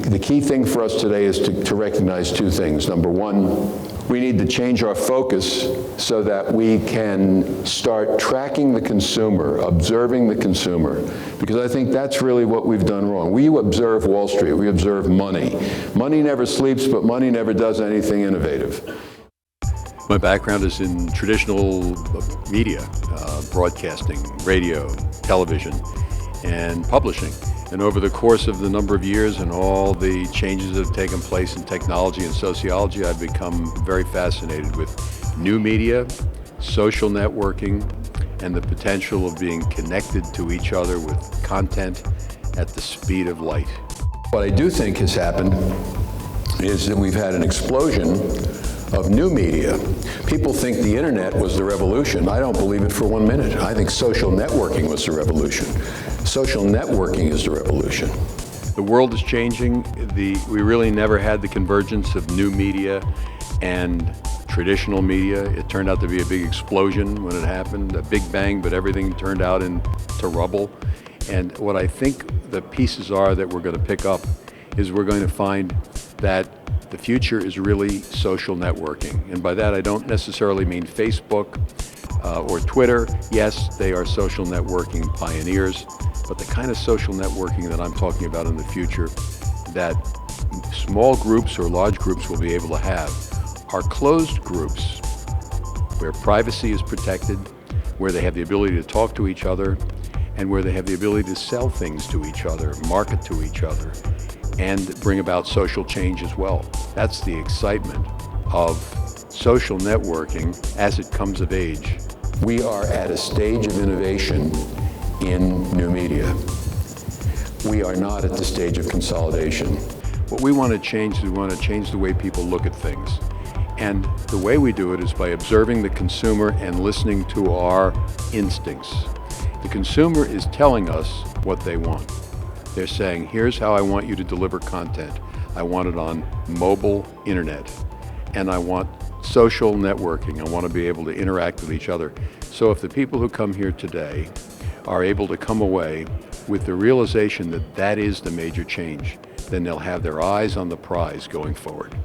the key thing for us today is to recognize two things. Number one, we need to change our focus so that we can start tracking the consumer, observing the consumer, because I think that's really what we've done wrong. We observe Wall Street, we observe money. Money never sleeps, but money never does anything innovative. My background is in traditional media, broadcasting, radio, television, and publishing. And over the course of the number of years and all the changes that have taken place in technology and sociology, I've become very fascinated with new media, social networking, and the potential of being connected to each other with content at the speed of light. What I do think has happened is that we've had an explosion of new media. People think the internet was the revolution. I don't believe it for 1 minute. I think social networking was the revolution. Social networking is the revolution. The world is changing. We really never had the convergence of new media and traditional media. It turned out to be a big explosion when it happened, a big bang, but everything turned out into rubble. And what I think the pieces are that we're going to pick up is we're going to find that the future is really social networking. And by that, I don't necessarily mean Facebook or Twitter. Yes, they are social networking pioneers, but the kind of social networking that I'm talking about in the future that small groups or large groups will be able to have are closed groups where privacy is protected, where they have the ability to talk to each other, and where they have the ability to sell things to each other, market to each other, and bring about social change as well. That's the excitement of social networking as it comes of age. We are at a stage of innovation in new media. We are not at the stage of consolidation. What we want to change is we want to change the way people look at things. And the way we do it is by observing the consumer and listening to our instincts. The consumer is telling us what they want. They're saying, here's how I want you to deliver content. I want it on mobile internet, and I want social networking. I want to be able to interact with each other. So if the people who come here today are able to come away with the realization that that is the major change, then they'll have their eyes on the prize going forward.